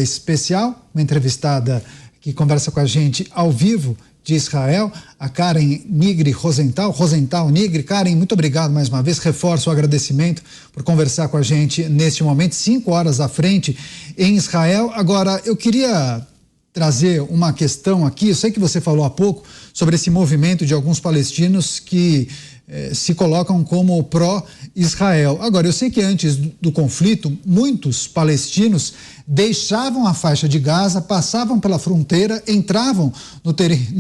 Especial, uma entrevistada que conversa com a gente ao vivo de Israel, a Karen Nigri Rosenthal. Nigri. Karen, muito obrigado mais uma vez, reforço o agradecimento por conversar com a gente neste momento, 5 horas à frente em Israel. Agora, eu queria trazer uma questão aqui, eu sei que você falou há pouco sobre esse movimento de alguns palestinos que se colocam como pró-Israel. Agora, eu sei que antes do conflito, muitos palestinos deixavam a faixa de Gaza, passavam pela fronteira, entravam no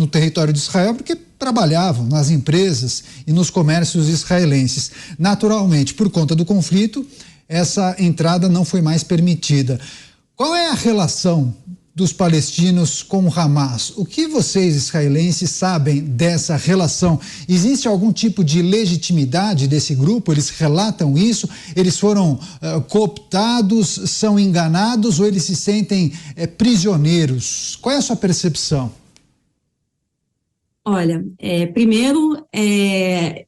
território de Israel porque trabalhavam nas empresas e nos comércios israelenses. Naturalmente, por conta do conflito, essa entrada não foi mais permitida. Qual é a relação dos palestinos com o Hamas? O que vocês, israelenses, sabem dessa relação? Existe algum tipo de legitimidade desse grupo? Eles relatam isso? Eles foram cooptados, são enganados ou eles se sentem prisioneiros? Qual é a sua percepção? Olha, primeiro,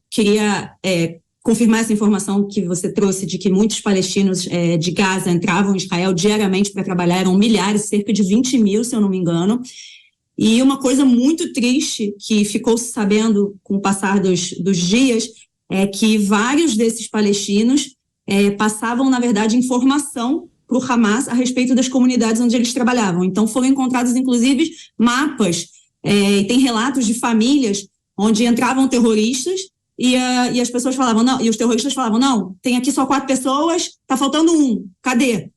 queria confirmar essa informação que você trouxe de que muitos palestinos de Gaza entravam em Israel diariamente para trabalhar, eram milhares, cerca de 20 mil, se eu não me engano. E uma coisa muito triste que ficou se sabendo com o passar dos dias é que vários desses palestinos passavam, na verdade, informação para o Hamas a respeito das comunidades onde eles trabalhavam. Então foram encontrados, inclusive, mapas, tem relatos de famílias onde entravam terroristas e as pessoas falavam, não, e os terroristas falavam, não, tem aqui só 4 pessoas, tá faltando 1, cadê?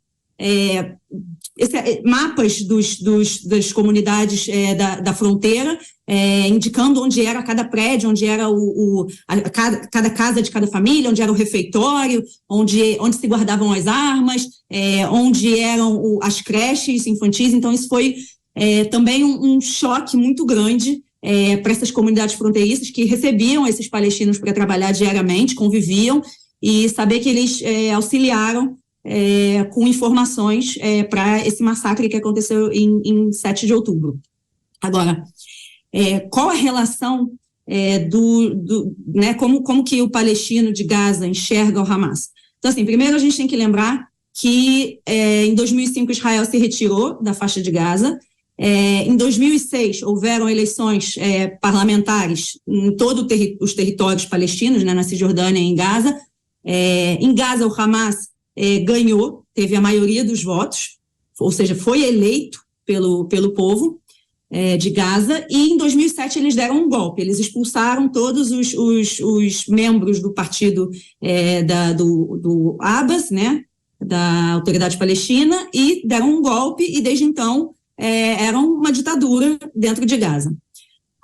Mapas das comunidades da fronteira, indicando onde era cada prédio, onde era cada casa de cada família, onde era o refeitório, onde se guardavam as armas, onde eram as creches infantis. Então isso foi também um choque muito grande para essas comunidades fronteiriças que recebiam esses palestinos para trabalhar diariamente, conviviam, e saber que eles auxiliaram com informações para esse massacre que aconteceu em 7 de outubro. Agora, qual a relação né, como que o palestino de Gaza enxerga o Hamas? Então, assim, primeiro a gente tem que lembrar que em 2005 Israel se retirou da faixa de Gaza. Em 2006 houveram eleições parlamentares em todos os territórios palestinos, né, na Cisjordânia e em Gaza. Em Gaza o Hamas ganhou, teve a maioria dos votos, ou seja, foi eleito pelo povo de Gaza, e em 2007 eles deram um golpe, eles expulsaram todos os membros do partido do Abbas, né, da Autoridade Palestina, e deram um golpe, e desde então era uma ditadura dentro de Gaza.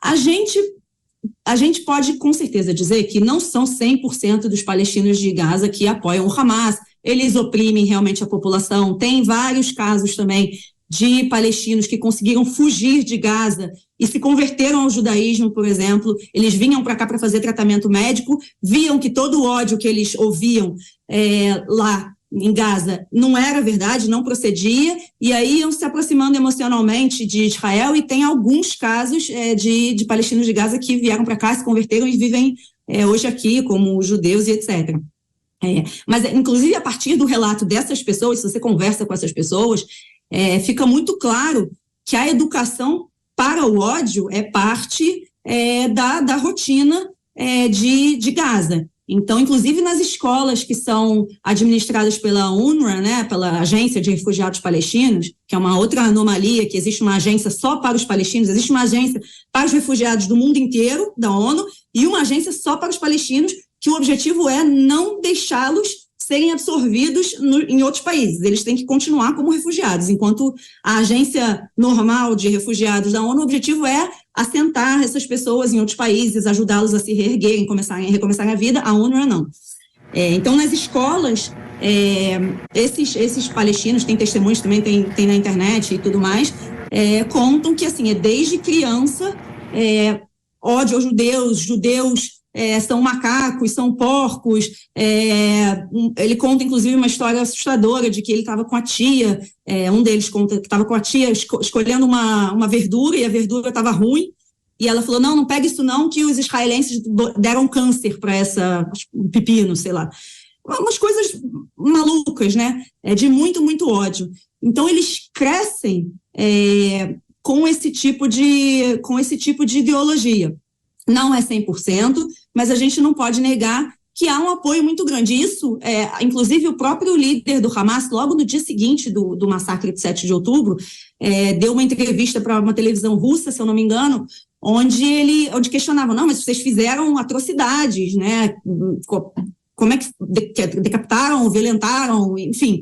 A gente pode com certeza dizer que não são 100% dos palestinos de Gaza que apoiam o Hamas, eles oprimem realmente a população. Tem vários casos também de palestinos que conseguiram fugir de Gaza e se converteram ao judaísmo, por exemplo. Eles vinham para cá para fazer tratamento médico, viam que todo o ódio que eles ouviam lá em Gaza não era verdade, não procedia, e aí iam se aproximando emocionalmente de Israel, e tem alguns casos de palestinos de Gaza que vieram para cá, se converteram e vivem hoje aqui como judeus e etc. Mas, inclusive, a partir do relato dessas pessoas, se você conversa com essas pessoas, fica muito claro que a educação para o ódio é parte da rotina de Gaza. Então, inclusive nas escolas que são administradas pela UNRWA, né, pela Agência de Refugiados Palestinos, que é uma outra anomalia, que existe uma agência só para os palestinos, existe uma agência para os refugiados do mundo inteiro, da ONU, e uma agência só para os palestinos, que o objetivo é não deixá-los serem absorvidos em outros países. Eles têm que continuar como refugiados, enquanto a agência normal de refugiados da ONU, o objetivo é assentar essas pessoas em outros países, ajudá-los a se reerguerem, recomeçarem a vida. A ONU não. Então, nas escolas, esses palestinos, tem testemunhos também, tem na internet e tudo mais, contam que, assim, desde criança, ódio aos judeus são macacos, são porcos. Ele conta, inclusive, uma história assustadora de que ele estava com a tia, um deles conta que estava com a tia escolhendo uma verdura, e a verdura estava ruim, e ela falou, não pega isso não, que os israelenses deram câncer para um pepino, sei lá. umas coisas malucas, né? De muito, muito ódio. Então, eles crescem com esse tipo de ideologia. Não é 100%, mas a gente não pode negar que há um apoio muito grande. Isso, inclusive, o próprio líder do Hamas, logo no dia seguinte do massacre de 7 de outubro, deu uma entrevista para uma televisão russa, se eu não me engano, onde questionavam, não, mas vocês fizeram atrocidades, né? Como é que decapitaram, violentaram, enfim,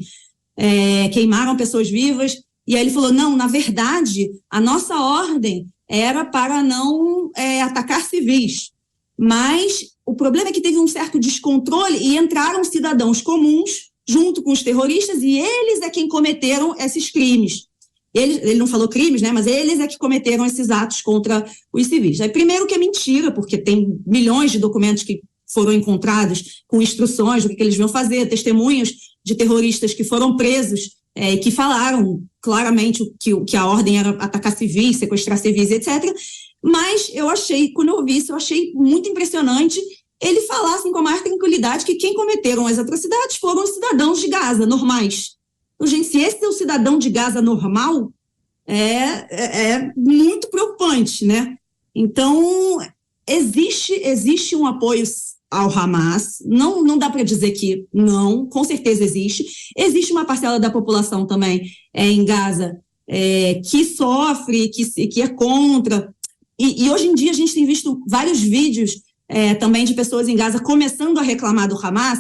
queimaram pessoas vivas. E aí ele falou, não, na verdade, a nossa ordem era para não atacar civis. Mas o problema é que teve um certo descontrole e entraram cidadãos comuns junto com os terroristas e eles é quem cometeram esses crimes. Ele não falou crimes, né? Mas eles é que cometeram esses atos contra os civis. Primeiro que é mentira, porque tem milhões de documentos que foram encontrados com instruções do que eles iam fazer, testemunhos de terroristas que foram presos, que falaram claramente que a ordem era atacar civis, sequestrar civis, etc. Mas quando eu ouvi isso, eu achei muito impressionante ele falar assim, com a maior tranquilidade que quem cometeram as atrocidades foram os cidadãos de Gaza, normais. Então, gente, se esse é o cidadão de Gaza normal, é muito preocupante, né? Então, existe um apoio ao Hamas, não dá para dizer que não, com certeza existe. Existe uma parcela da população também em Gaza que sofre, que é contra. E hoje em dia a gente tem visto vários vídeos também de pessoas em Gaza começando a reclamar do Hamas,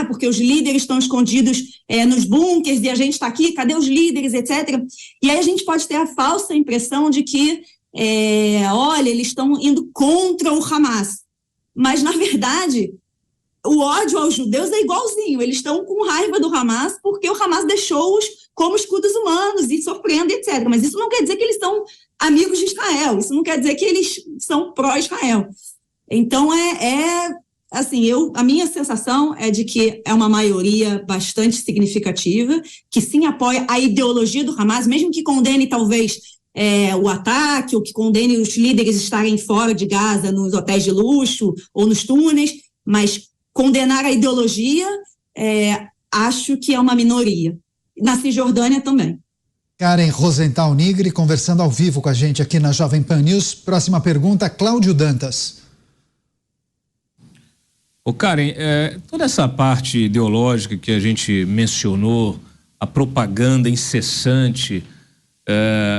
porque os líderes estão escondidos nos bunkers e a gente está aqui, cadê os líderes, etc. E aí a gente pode ter a falsa impressão de que, olha, eles estão indo contra o Hamas. Mas, na verdade, o ódio aos judeus é igualzinho. Eles estão com raiva do Hamas porque o Hamas deixou-os como escudos humanos e sofrendo, etc. Mas isso não quer dizer que eles são amigos de Israel. Isso não quer dizer que eles são pró-Israel. Então, assim, a minha sensação é de que é uma maioria bastante significativa, que sim apoia a ideologia do Hamas, mesmo que condene, talvez, o ataque, ou que condene os líderes estarem fora de Gaza, nos hotéis de luxo ou nos túneis, mas condenar a ideologia, acho que é uma minoria. Na Cisjordânia também. Karen Rosenthal Nigri conversando ao vivo com a gente aqui na Jovem Pan News. Próxima pergunta, Cláudio Dantas. Karen, toda essa parte ideológica que a gente mencionou, a propaganda incessante,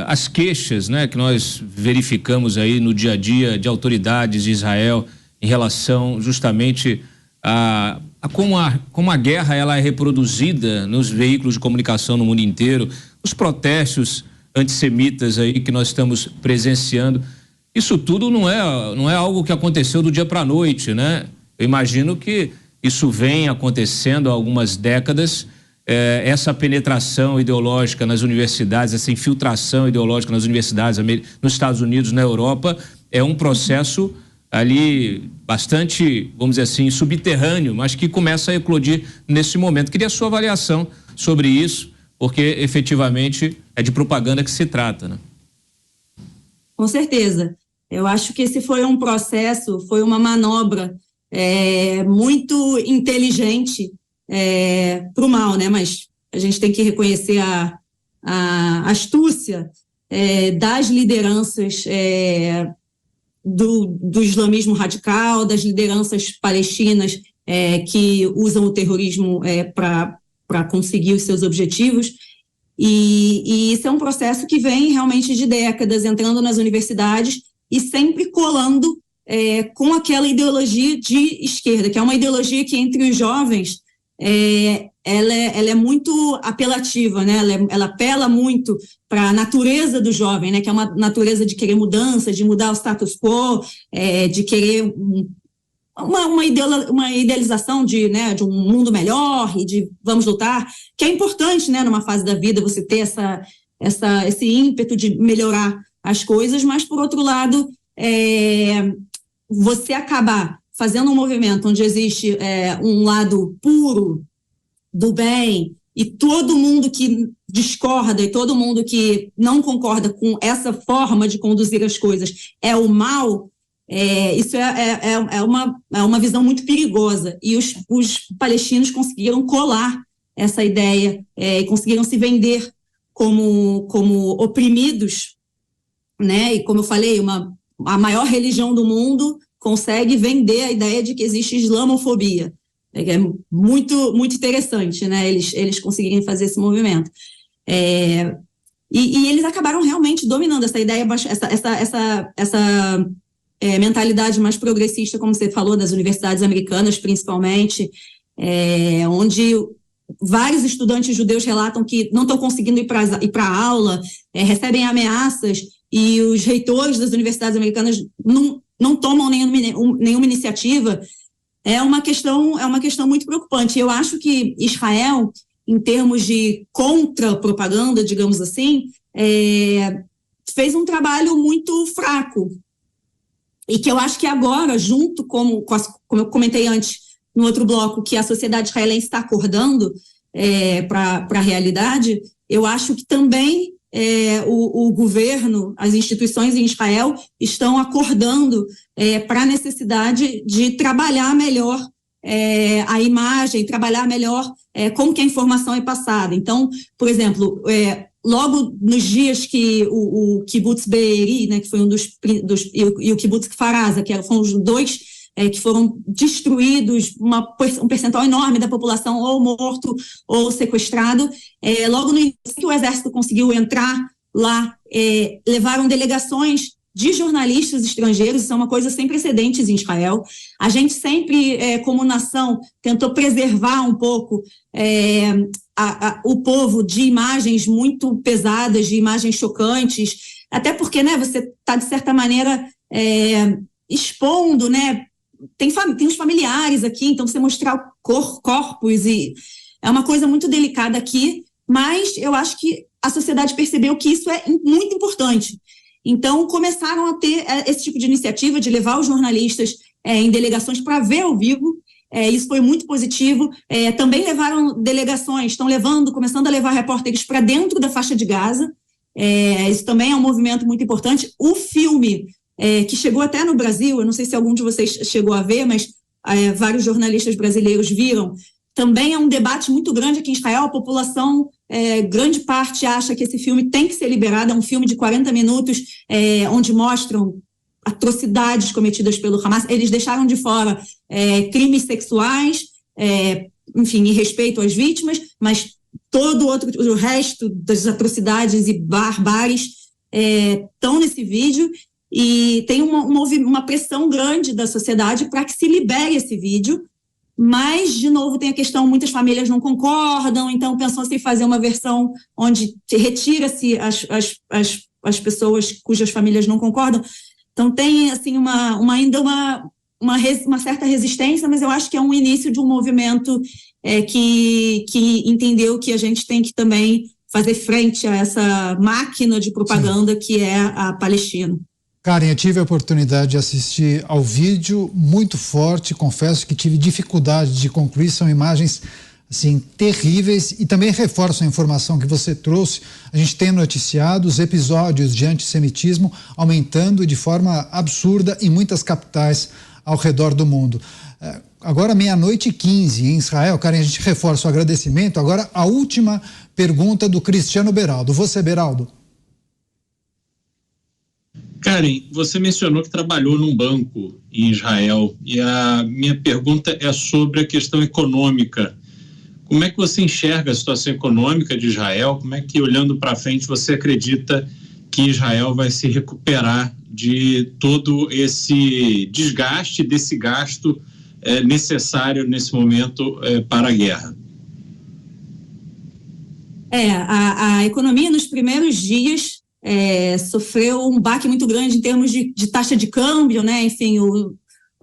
as queixas, né, que nós verificamos aí no dia a dia de autoridades de Israel em relação justamente a como a guerra ela é reproduzida nos veículos de comunicação no mundo inteiro, os protestos antissemitas aí que nós estamos presenciando, isso tudo não é algo que aconteceu do dia para a noite, né? Eu imagino que isso vem acontecendo há algumas décadas, essa penetração ideológica nas universidades, essa infiltração ideológica nas universidades nos Estados Unidos, na Europa, é um processo ali bastante, vamos dizer assim, subterrâneo, mas que começa a eclodir nesse momento. Queria a sua avaliação sobre isso, porque efetivamente é de propaganda que se trata, né? Com certeza. Eu acho que esse foi um processo, foi uma manobra muito inteligente para o mal, né? Mas a gente tem que reconhecer a astúcia das lideranças do islamismo radical, das lideranças palestinas que usam o terrorismo para conseguir os seus objetivos. E isso é um processo que vem realmente de décadas, entrando nas universidades e sempre colando com aquela ideologia de esquerda, que é uma ideologia que entre os jovens ela é muito apelativa, né? Ela apela muito para a natureza do jovem, né? Que é uma natureza de querer mudança, de mudar o status quo, de querer uma idealização de um mundo melhor e de vamos lutar, que é importante, né? Numa fase da vida você ter esse ímpeto de melhorar as coisas, mas por outro lado você acabar fazendo um movimento onde existe um lado puro do bem e todo mundo que discorda e todo mundo que não concorda com essa forma de conduzir as coisas é o mal, Isso é uma visão muito perigosa, e os palestinos conseguiram colar essa ideia, conseguiram se vender como oprimidos, né? E como eu falei, a maior religião do mundo consegue vender a ideia de que existe islamofobia. É muito, muito interessante, né? Eles conseguirem fazer esse movimento. E eles acabaram realmente dominando essa ideia, essa mentalidade mais progressista, como você falou, das universidades americanas, principalmente, onde vários estudantes judeus relatam que não estão conseguindo ir para a aula, recebem ameaças, e os reitores das universidades americanas não tomam nenhuma iniciativa. É uma questão muito preocupante. Eu acho que Israel, em termos de contra-propaganda, digamos assim, fez um trabalho muito fraco. E que eu acho que agora, junto como eu comentei antes, no outro bloco, que a sociedade israelense está acordando para a realidade, eu acho que também o governo, as instituições em Israel estão acordando para a necessidade de trabalhar melhor a imagem, trabalhar melhor como que a informação é passada. Então, por exemplo, logo nos dias que o Kibbutz Be'eri, né, que foi e o Kibbutz Kfar Aza, que foram os dois que foram destruídos, um percentual enorme da população ou morto ou sequestrado, logo no início que o exército conseguiu entrar lá, levaram delegações de jornalistas estrangeiros. Isso é uma coisa sem precedentes em Israel. A gente sempre, como nação, tentou preservar um pouco o povo de imagens muito pesadas, de imagens chocantes, até porque, né, você está, de certa maneira, expondo, né? Tem os familiares aqui, então você mostrar corpos, e é uma coisa muito delicada aqui, mas eu acho que a sociedade percebeu que isso é muito importante. Então, começaram a ter esse tipo de iniciativa de levar os jornalistas em delegações para ver ao vivo. Isso foi muito positivo. Também levaram delegações, começando a levar repórteres para dentro da faixa de Gaza. Isso também é um movimento muito importante. O filme, que chegou até no Brasil, eu não sei se algum de vocês chegou a ver, mas vários jornalistas brasileiros viram. Também é um debate muito grande aqui em Israel. A população, grande parte, acha que esse filme tem que ser liberado. É um filme de 40 minutos, onde mostram atrocidades cometidas pelo Hamas. Eles deixaram de fora crimes sexuais, enfim, em respeito às vítimas, mas o resto das atrocidades e barbáries estão nesse vídeo. E tem uma pressão grande da sociedade para que se libere esse vídeo. Mas, de novo, tem a questão, muitas famílias não concordam, então pensou-se em fazer uma versão onde retira-se as pessoas cujas famílias não concordam. Então tem assim, ainda uma certa resistência, mas eu acho que é um início de um movimento que entendeu que a gente tem que também fazer frente a essa máquina de propaganda. Sim, que é a Palestina. Karen, eu tive a oportunidade de assistir ao vídeo, muito forte, confesso que tive dificuldade de concluir, são imagens assim, terríveis, e também reforçam a informação que você trouxe. A gente tem noticiado os episódios de antissemitismo aumentando de forma absurda em muitas capitais ao redor do mundo. Agora 00:15 em Israel. Karen, a gente reforça o agradecimento. Agora a última pergunta do Cristiano Beraldo. Você, Beraldo? Karen, você mencionou que trabalhou num banco em Israel, e a minha pergunta é sobre a questão econômica. Como é que você enxerga a situação econômica de Israel? Como é que, olhando para frente, você acredita que Israel vai se recuperar de todo esse desgaste, desse gasto necessário nesse momento para a guerra? A economia nos primeiros dias sofreu um baque muito grande em termos de taxa de câmbio, né? Enfim,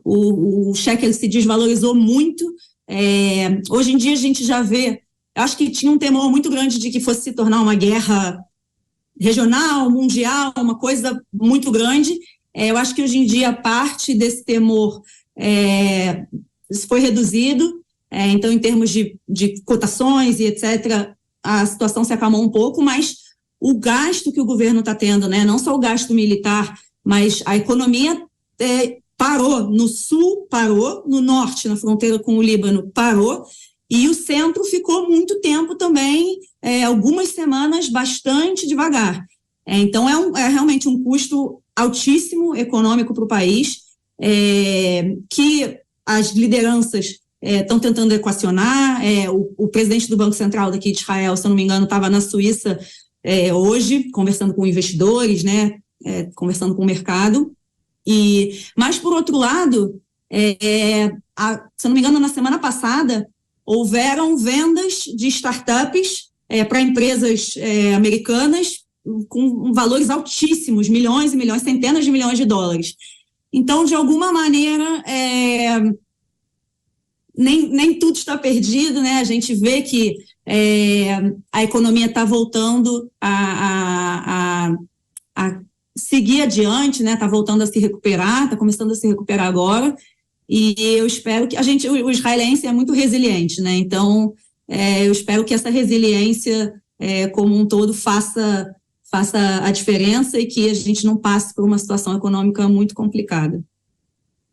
o shekel se desvalorizou muito. Hoje em dia a gente já vê, eu acho que tinha um temor muito grande de que fosse se tornar uma guerra regional, mundial, uma coisa muito grande. Eu acho que hoje em dia parte desse temor foi reduzido. Então, em termos de cotações e etc., a situação se acalmou um pouco, mas o gasto que o governo está tendo, né, não só o gasto militar, mas a economia parou. No sul, parou. No norte, na fronteira com o Líbano, parou. E o centro ficou muito tempo também, algumas semanas, bastante devagar. Então, é realmente um custo altíssimo econômico para o país, que as lideranças estão tentando equacionar. O presidente do Banco Central daqui de Israel, se eu não me engano, estava na Suíça hoje, conversando com investidores, né, conversando com o mercado. Mas, por outro lado, se eu não me engano, na semana passada, houveram vendas de startups para empresas americanas com valores altíssimos, milhões e milhões, centenas de milhões de dólares. Então, de alguma maneira, nem tudo está perdido, né? A gente vê que a economia está voltando a seguir adiante, né? Está voltando a se recuperar, está começando a se recuperar agora. E eu espero que o israelense é muito resiliente, né? Então, eu espero que essa resiliência como um todo faça a diferença e que a gente não passe por uma situação econômica muito complicada.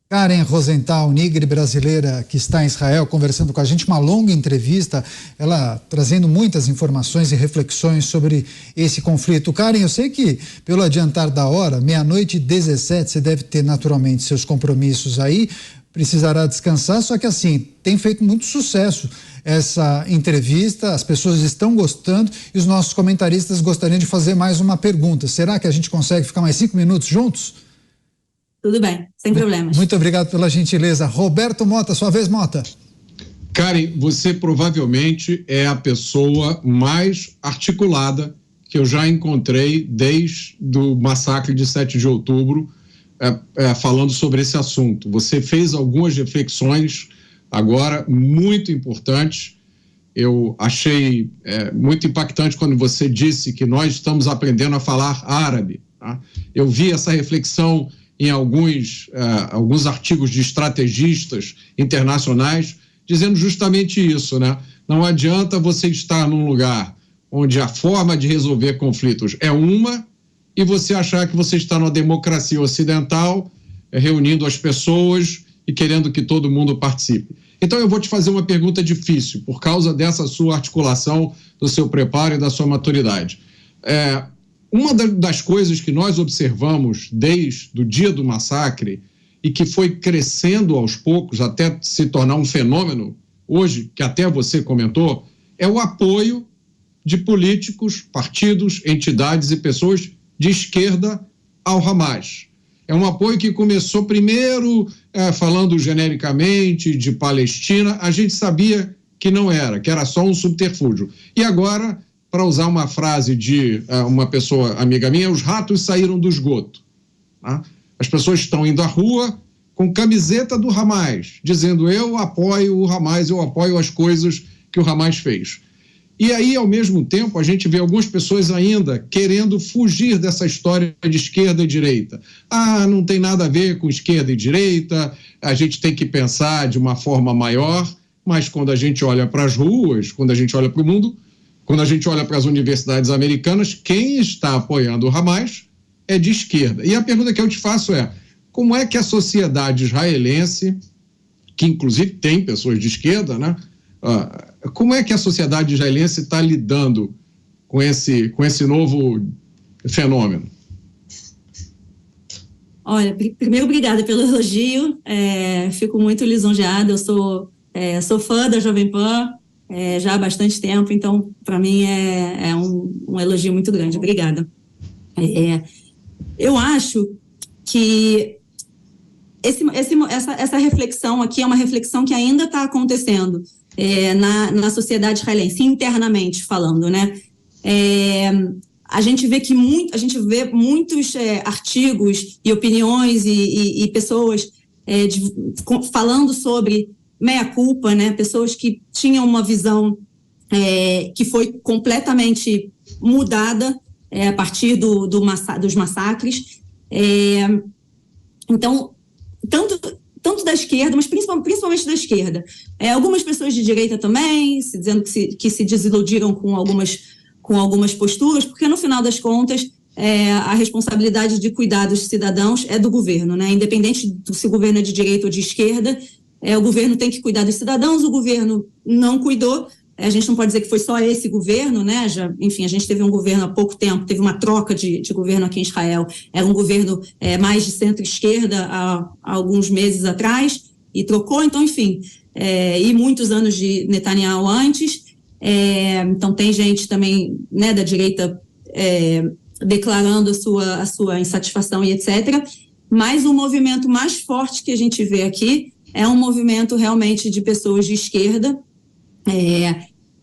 Karen Rosenthal, nigre brasileira que está em Israel, conversando com a gente, uma longa entrevista, ela trazendo muitas informações e reflexões sobre esse conflito. Karen, eu sei que pelo adiantar da hora, 00:17, você deve ter naturalmente seus compromissos aí, precisará descansar, só que assim, tem feito muito sucesso essa entrevista, as pessoas estão gostando e os nossos comentaristas gostariam de fazer mais uma pergunta. Será que a gente consegue ficar mais 5 minutos juntos? Tudo bem, sem problemas. Muito obrigado pela gentileza. Roberto Mota, sua vez, Mota. Karen, você provavelmente é a pessoa mais articulada que eu já encontrei desde o massacre de 7 de outubro, falando sobre esse assunto. Você fez algumas reflexões agora muito importantes. Eu achei muito impactante quando você disse que nós estamos aprendendo a falar árabe. Tá? Eu vi essa reflexão em alguns artigos de estrategistas internacionais dizendo justamente isso, né? Não adianta você estar num lugar onde a forma de resolver conflitos é uma e você achar que você está numa democracia ocidental, reunindo as pessoas e querendo que todo mundo participe. Então eu vou te fazer uma pergunta difícil, por causa dessa sua articulação, do seu preparo e da sua maturidade. Uma das coisas que nós observamos desde o dia do massacre e que foi crescendo aos poucos até se tornar um fenômeno, hoje, que até você comentou, é o apoio de políticos, partidos, entidades e pessoas de esquerda ao Hamas. É um apoio que começou primeiro falando genericamente de Palestina, a gente sabia que não era, que era só um subterfúgio. E agora, para usar uma frase de uma pessoa amiga minha, os ratos saíram do esgoto. Tá? As pessoas estão indo à rua com camiseta do Hamas, dizendo eu apoio o Hamas, eu apoio as coisas que o Hamas fez. E aí, ao mesmo tempo, a gente vê algumas pessoas ainda querendo fugir dessa história de esquerda e direita. Não tem nada a ver com esquerda e direita, a gente tem que pensar de uma forma maior, mas quando a gente olha para as ruas, quando a gente olha para o mundo, quando a gente olha para as universidades americanas, quem está apoiando o Hamas é de esquerda. E a pergunta que eu te faço é, como é que a sociedade israelense, que inclusive tem pessoas de esquerda, né? Como é que a sociedade israelense está lidando com esse novo fenômeno? Olha, primeiro, obrigada pelo elogio, fico muito lisonjeada, eu sou fã da Jovem Pan já há bastante tempo, então, para mim, é um elogio muito grande, obrigada. Eu acho que essa reflexão aqui é uma reflexão que ainda está acontecendo na sociedade israelense, internamente falando, né? A gente vê muitos artigos e opiniões e pessoas falando sobre meia-culpa, né? Pessoas que tinham uma visão que foi completamente mudada a partir dos massacres. Então, tanto da esquerda, mas principalmente da esquerda. Algumas pessoas de direita também, dizendo que se desiludiram com algumas posturas, porque no final das contas a responsabilidade de cuidar dos cidadãos é do governo, né? Independente se o governo é de direita ou de esquerda, o governo tem que cuidar dos cidadãos, o governo não cuidou. A gente não pode dizer que foi só esse governo, né? Enfim, a gente teve um governo há pouco tempo, teve uma troca de governo aqui em Israel, era um governo mais de centro-esquerda há alguns meses atrás, e trocou, então, enfim, e muitos anos de Netanyahu antes, então tem gente também, né, da direita declarando a sua insatisfação e etc., mas o movimento mais forte que a gente vê aqui é um movimento realmente de pessoas de esquerda,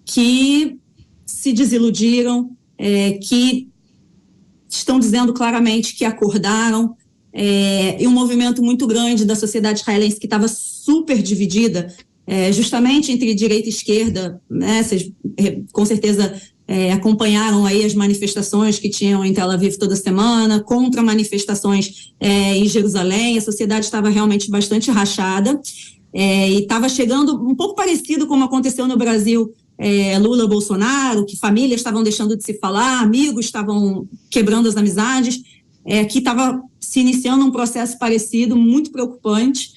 que se desiludiram, que estão dizendo claramente que acordaram, e um movimento muito grande da sociedade israelense que estava super dividida, justamente entre direita e esquerda, né? Vocês com certeza acompanharam aí as manifestações que tinham em Tel Aviv toda semana, contra manifestações em Jerusalém. A sociedade estava realmente bastante rachada, e estava chegando um pouco parecido como aconteceu no Brasil, Lula, Bolsonaro, que famílias estavam deixando de se falar, amigos estavam quebrando as amizades, que estava se iniciando um processo parecido, muito preocupante,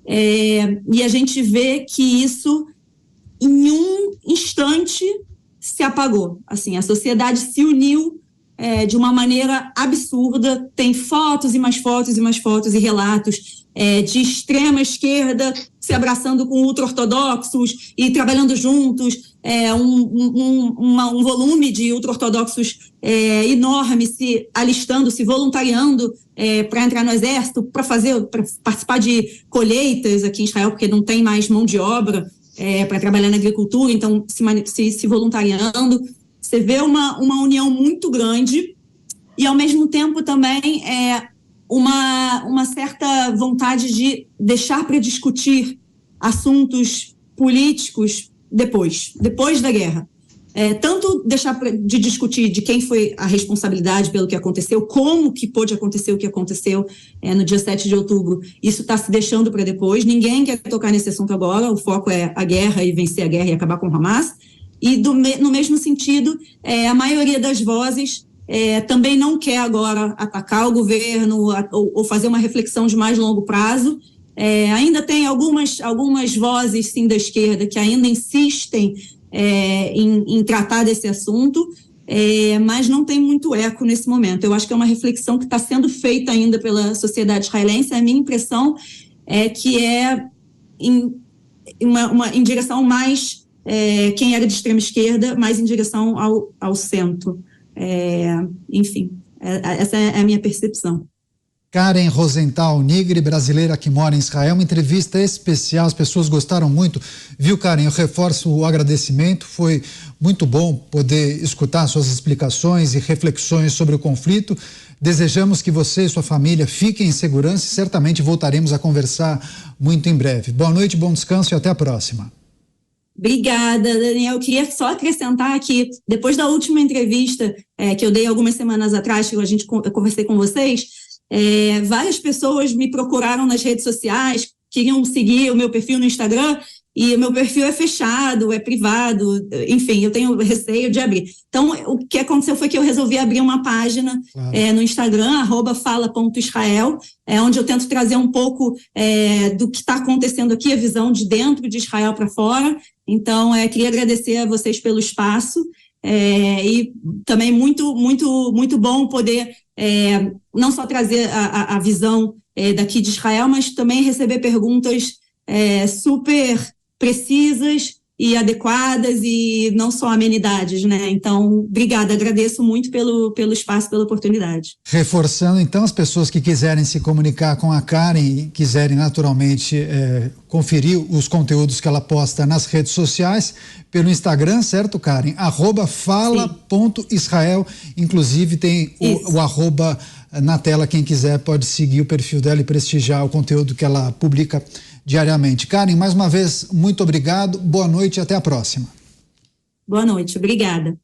e a gente vê que isso, em um instante, se apagou. Assim, a sociedade se uniu de uma maneira absurda, tem fotos e mais fotos e mais fotos e relatos de extrema esquerda se abraçando com ultra-ortodoxos e trabalhando juntos, um volume de ultra-ortodoxos enorme se alistando, se voluntariando para entrar no exército, para participar de colheitas aqui em Israel, porque não tem mais mão de obra para trabalhar na agricultura, então se voluntariando. Você vê uma união muito grande e, ao mesmo tempo, também uma certa vontade de deixar para discutir assuntos políticos depois da guerra. Tanto deixar de discutir de quem foi a responsabilidade pelo que aconteceu, como que pôde acontecer o que aconteceu no dia 7 de outubro. Isso está se deixando para depois. Ninguém quer tocar nesse assunto agora. O foco é a guerra e vencer a guerra e acabar com o Hamas. E, no mesmo sentido, a maioria das vozes também não quer agora atacar o governo ou fazer uma reflexão de mais longo prazo. Ainda tem algumas vozes, sim, da esquerda que ainda insistem em tratar desse assunto, mas não tem muito eco nesse momento. Eu acho que é uma reflexão que está sendo feita ainda pela sociedade israelense. A minha impressão é que em direção mais quem era de extrema esquerda, mais em direção ao centro. Enfim, essa é a minha percepção. Karen Rosenthal, nigre brasileira que mora em Israel, uma entrevista especial, as pessoas gostaram muito. Viu, Karen? Eu reforço o agradecimento, foi muito bom poder escutar suas explicações e reflexões sobre o conflito. Desejamos que você e sua família fiquem em segurança e certamente voltaremos a conversar muito em breve. Boa noite, bom descanso e até a próxima. Obrigada, Daniel. Eu queria só acrescentar que, depois da última entrevista que eu dei algumas semanas atrás, que eu conversei com vocês, várias pessoas me procuraram nas redes sociais, queriam seguir o meu perfil no Instagram, e o meu perfil é fechado, é privado, enfim, eu tenho receio de abrir. Então, o que aconteceu foi que eu resolvi abrir uma página no Instagram, @fala.israel, onde eu tento trazer um pouco do que está acontecendo aqui, a visão de dentro de Israel para fora. Então, queria agradecer a vocês pelo espaço, e também muito, muito, muito bom poder não só trazer a visão daqui de Israel, mas também receber perguntas super precisas e adequadas e não só amenidades, né? Então, obrigada, agradeço muito pelo espaço, pela oportunidade. Reforçando, então, as pessoas que quiserem se comunicar com a Karen e quiserem naturalmente conferir os conteúdos que ela posta nas redes sociais, pelo Instagram, certo, Karen? @fala.israel, inclusive tem o arroba na tela, quem quiser pode seguir o perfil dela e prestigiar o conteúdo que ela publica diariamente. Karen, mais uma vez, muito obrigado, boa noite e até a próxima. Boa noite, obrigada.